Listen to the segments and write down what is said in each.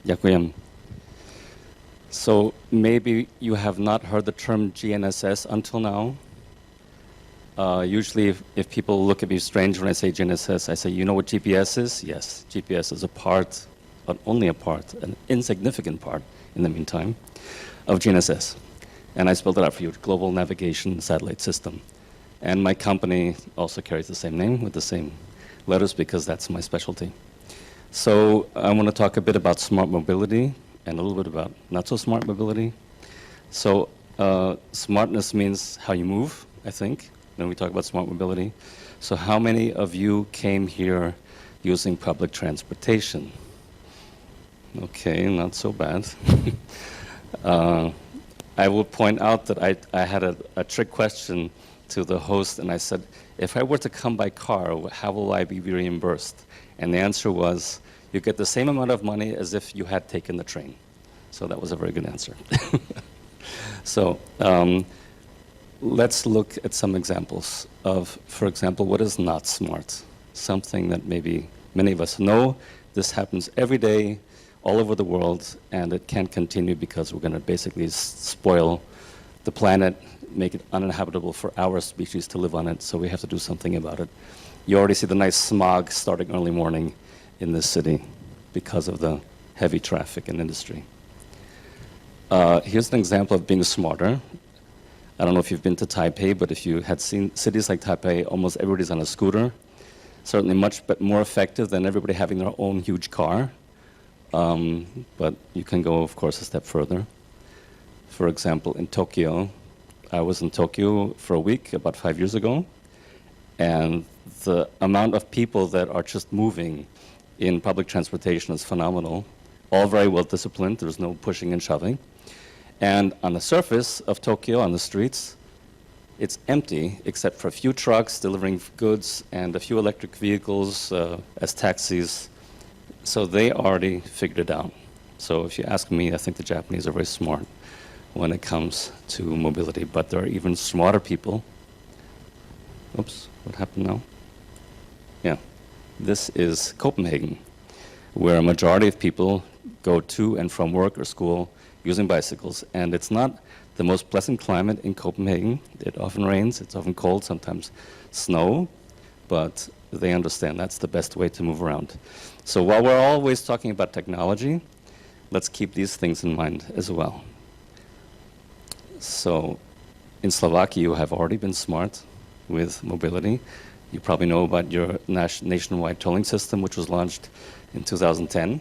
Ďakujem. So maybe you have not heard the term GNSS until now. Usually if people look at me strange when I say GNSS, I say, you know what GPS is? Yes, GPS is a part, but only a part, an insignificant part in the meantime, of GNSS. And I spelled it out for you, Global Navigation Satellite System. And my company also carries the same name with the same letters because that's my specialty. So I want to talk a bit about smart mobility and a little bit about not so smart mobility. So smartness means how you move, I think, when we talk about smart mobility. So how many of you came here using public transportation? Okay, not so bad. I will point out that I had a trick question to the host, and I said, if I were to come by car, how will I be reimbursed? And the answer was, you get the same amount of money as if you had taken the train. So that was a very good answer. So let's look at some examples of, for example, what is not smart? Something that maybe many of us know. This happens every day, all over the world, and it can't continue because we're going to basically spoil the planet, make it uninhabitable for our species to live on it, so we have to do something about it. You already see the nice smog starting early morning in this city because of the heavy traffic and industry. Here's an example of being smarter. I don't know if you've been to Taipei, but if you had seen cities like Taipei, almost everybody's on a scooter. Certainly much more effective than everybody having their own huge car. But you can go, of course, a step further. For example, in Tokyo, I was in Tokyo for a week about 5 years ago, and the amount of people that are just moving in public transportation is phenomenal. All very well disciplined, there's no pushing and shoving. And on the surface of Tokyo, on the streets, it's empty except for a few trucks delivering goods and a few electric vehicles as taxis. So they already figured it out. So if you ask me, I think the Japanese are very smart when it comes to mobility, but there are even smarter people. Oops, what happened now? Yeah, this is Copenhagen, where a majority of people go to and from work or school using bicycles, and it's not the most pleasant climate in Copenhagen. It often rains, it's often cold, sometimes snow, but they understand that's the best way to move around. So while we're always talking about technology, let's keep these things in mind as well. So in Slovakia, you have already been smart with mobility. You probably know about your nationwide tolling system, which was launched in 2010.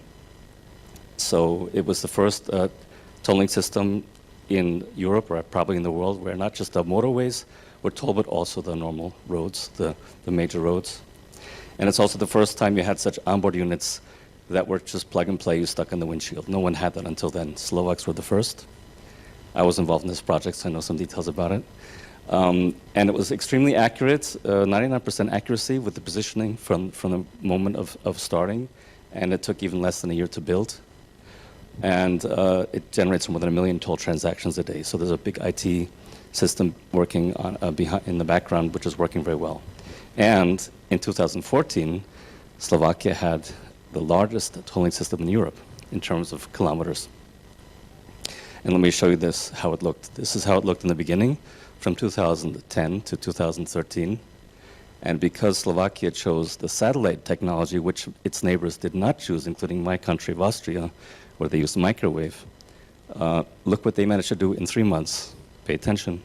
So it was the first tolling system in Europe, or probably in the world, where not just the motorways were tolled, but also the normal roads, the major roads. And it's also the first time you had such onboard units that were just plug and play, you stuck in the windshield. No one had that until then. Slovaks were the first. I was involved in this project, so I know some details about it. And it was extremely accurate, 99% accuracy with the positioning from the moment of starting. And it took even less than a year to build. And it generates more than 1 million toll transactions a day. So there's a big IT system working on, in the background, which is working very well. And in 2014, Slovakia had the largest tolling system in Europe in terms of kilometers. And let me show you this, how it looked. This is how it looked in the beginning, from 2010 to 2013. And because Slovakia chose the satellite technology, which its neighbors did not choose, including my country of Austria, where they used microwave, look what they managed to do in 3 months. Pay attention.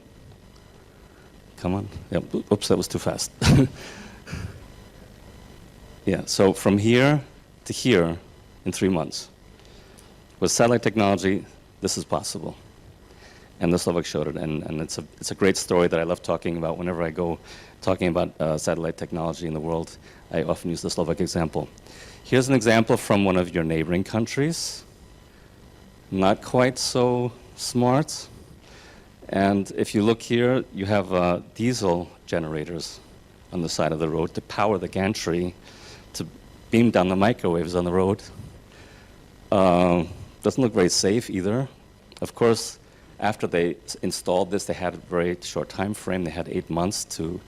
Come on. Yeah, oops, that was too fast. Yeah, so from here to here in 3 months. With satellite technology, this is possible. And the Slovak showed it, and it's a great story that I love talking about whenever I go talking about satellite technology in the world. I often use the Slovak example. Here's an example from one of your neighboring countries. Not quite so smart. And if you look here, you have diesel generators on the side of the road to power the gantry, to beam down the microwaves on the road. Doesn't look very safe either. Of course, after they installed this, they had a very short time frame. They had 8 months to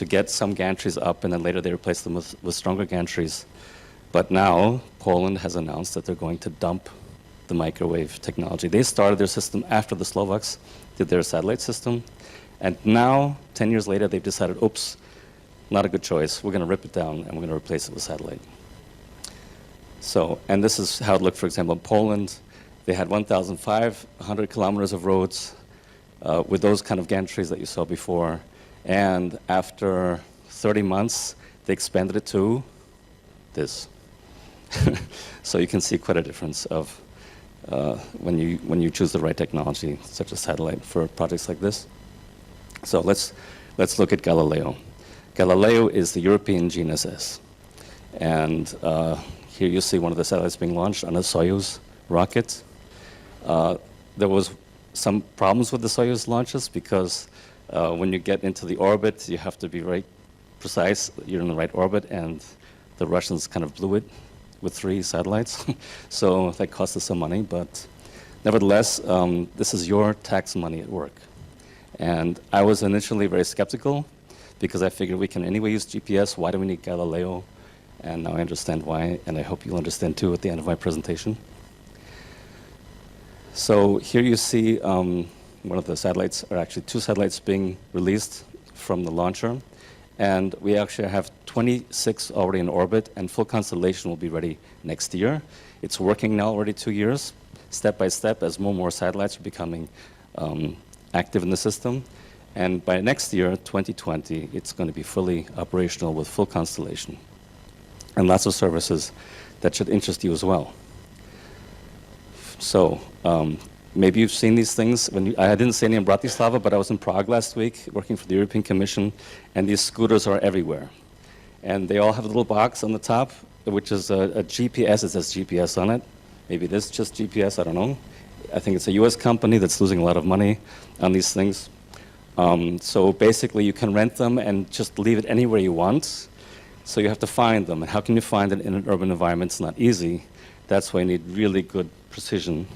get some gantries up, and then later they replaced them with stronger gantries. But now, Poland has announced that they're going to dump the microwave technology. They started their system after the Slovaks did their satellite system. And now, 10 years later, they've decided, oops, not a good choice. We're going to rip it down, and we're going to replace it with satellite. So, and this is how it looked, for example, in Poland. They had 1,500 kilometers of roads with those kind of gantries that you saw before. And after 30 months, they expanded it to this. So you can see quite a difference of when you choose the right technology, such as satellite, for projects like this. So let's look at Galileo. Galileo is the European GNSS. And here you see one of the satellites being launched on a Soyuz rocket. There was some problems with the Soyuz launches because when you get into the orbit, you have to be very precise. You're in the right orbit, and the Russians kind of blew it with 3 satellites. So that cost us some money, but nevertheless, this is your tax money at work. And I was initially very skeptical because I figured we can anyway use GPS. Why do we need Galileo? And now I understand why, and I hope you'll understand too at the end of my presentation. So here you see one of the satellites, or actually 2 satellites being released from the launcher. And we actually have 26 already in orbit, and full constellation will be ready next year. It's working now already 2 years, step by step, as more and more satellites are becoming active in the system. And by next year, 2020, it's going to be fully operational with full constellation. And lots of services that should interest you as well. So maybe you've seen these things. I didn't see any in Bratislava, but I was in Prague last week working for the European Commission, and these scooters are everywhere. And they all have a little box on the top, which is a GPS. It says GPS on it. Maybe it is just GPS, I don't know. I think it's a US company that's losing a lot of money on these things. So basically you can rent them and just leave it anywhere you want. So you have to find them. And how can you find it in an urban environment? It's not easy. That's why you need really good precision.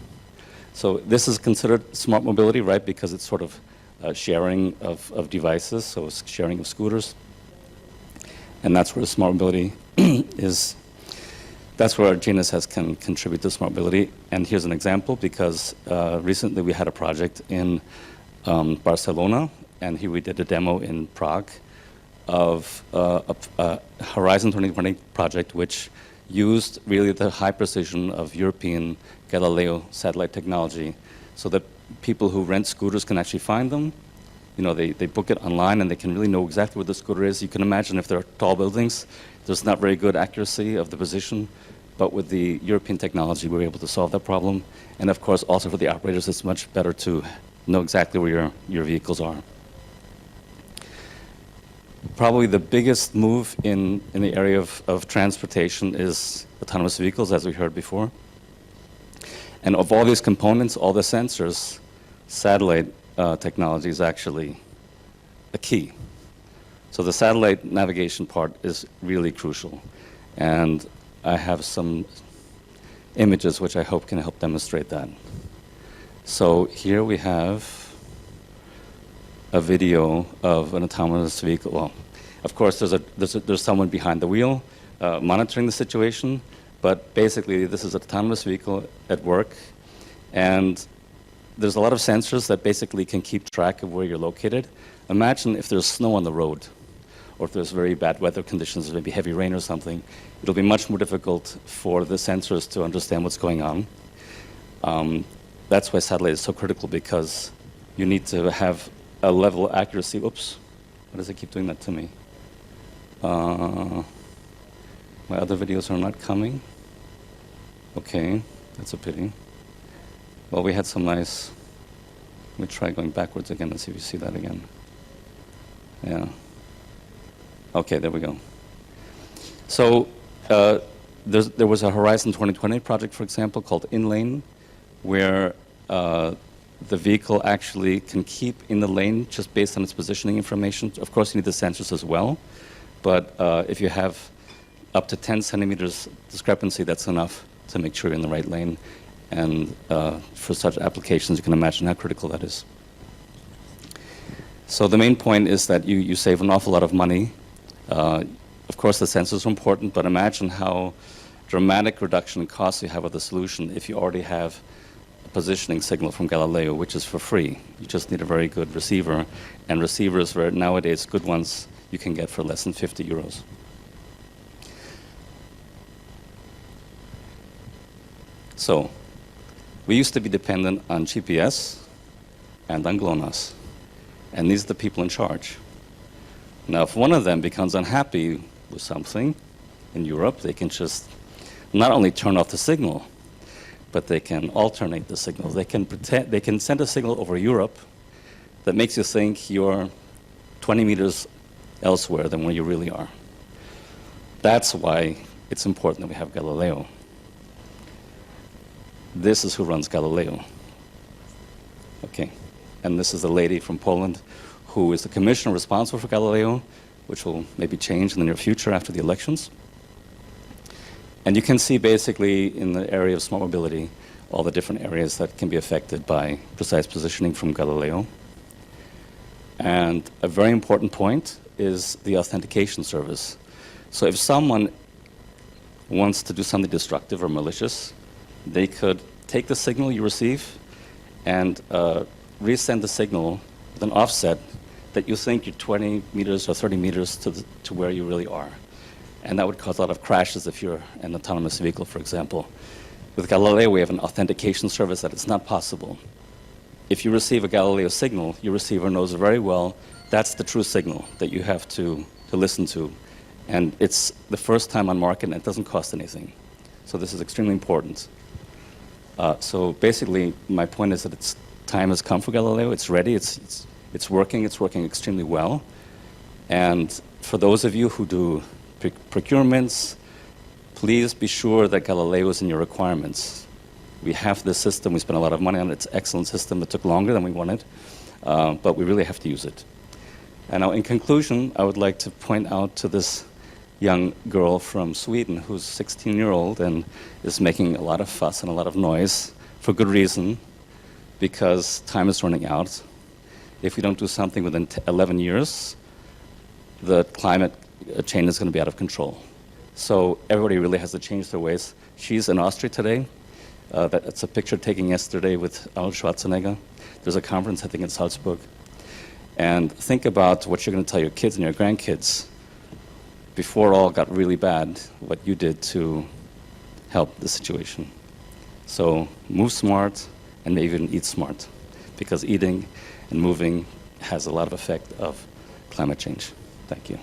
So this is considered smart mobility, right? Because it's sort of sharing of devices, so it's sharing of scooters. And that's where the smart mobility is. That's where our GNSS can contribute to smart mobility. And here's an example, because recently we had a project in Barcelona, and here we did a demo in Prague of a Horizon 2020 project, which used really the high precision of European Galileo satellite technology, so that people who rent scooters can actually find them. You know, they book it online, and they can really know exactly where the scooter is. You can imagine if there are tall buildings, there's not very good accuracy of the position. But with the European technology, we were able to solve that problem. And of course, also for the operators, it's much better to know exactly where your vehicles are. Probably the biggest move in the area of transportation is autonomous vehicles, as we heard before. And of all these components, all the sensors, satellite technology is actually a key. So the satellite navigation part is really crucial. And I have some images which I hope can help demonstrate that. So here we have a video of an autonomous vehicle. Well, of course, there's someone behind the wheel monitoring the situation, but basically this is an autonomous vehicle at work, and there's a lot of sensors that basically can keep track of where you're located. Imagine if there's snow on the road, or if there's very bad weather conditions, maybe heavy rain or something. It'll be much more difficult for the sensors to understand what's going on. That's why satellite is so critical, because you need to have a level of accuracy. Oops, why does it keep doing that to me? My other videos are not coming. Okay, that's a pity. Well, we had some nice, let me try going backwards again and see if you see that again. Yeah. Okay, there we go. So there was a Horizon 2020 project, for example, called InLane, where the vehicle actually can keep in the lane just based on its positioning information. Of course, you need the sensors as well, but if you have up to 10 centimeters discrepancy, that's enough to make sure you're in the right lane. And for such applications, you can imagine how critical that is. So the main point is that you save an awful lot of money. Of course, the sensors are important, but imagine how dramatic reduction in costs you have with the solution if you already have a positioning signal from Galileo, which is for free. You just need a very good receiver, and receivers were nowadays good ones you can get for less than 50 euros. So, we used to be dependent on GPS and on GLONASS, and these are the people in charge. Now, if one of them becomes unhappy with something in Europe, they can just not only turn off the signal, but they can alternate the signal. They can send a signal over Europe that makes you think you're 20 meters elsewhere than where you really are. That's why it's important that we have Galileo. This is who runs Galileo. Okay, and this is the lady from Poland who is the commissioner responsible for Galileo, which will maybe change in the near future after the elections. And you can see basically in the area of smart mobility all the different areas that can be affected by precise positioning from Galileo. And a very important point is the authentication service. So if someone wants to do something destructive or malicious, they could take the signal you receive and resend the signal with an offset that you think you're 20 meters or 30 meters to where you really are. And that would cause a lot of crashes if you're an autonomous vehicle, for example. With Galileo, we have an authentication service that it's not possible. If you receive a Galileo signal, your receiver knows very well that's the true signal that you have to listen to. And it's the first time on market, and it doesn't cost anything. So this is extremely important. So basically, my point is that time has come for Galileo. It's ready. It's working. It's working extremely well. And for those of you who do procurements, please be sure that Galileo is in your requirements. We have this system. We spent a lot of money on it. It's an excellent system. It took longer than we wanted, but we really have to use it. And now, in conclusion, I would like to point out to this young girl from Sweden who's 16-year-old and is making a lot of fuss and a lot of noise for good reason, because time is running out. If we don't do something within 11 years, the climate change is going to be out of control. So everybody really has to change their ways. She's in Austria today. That's a picture taken yesterday with Arnold Schwarzenegger. There's a conference, I think, in Salzburg. And think about what you're going to tell your kids and your grandkids before it all got really bad, what you did to help the situation. So move smart and maybe even eat smart, because eating and moving has a lot of effect of climate change. Thank you.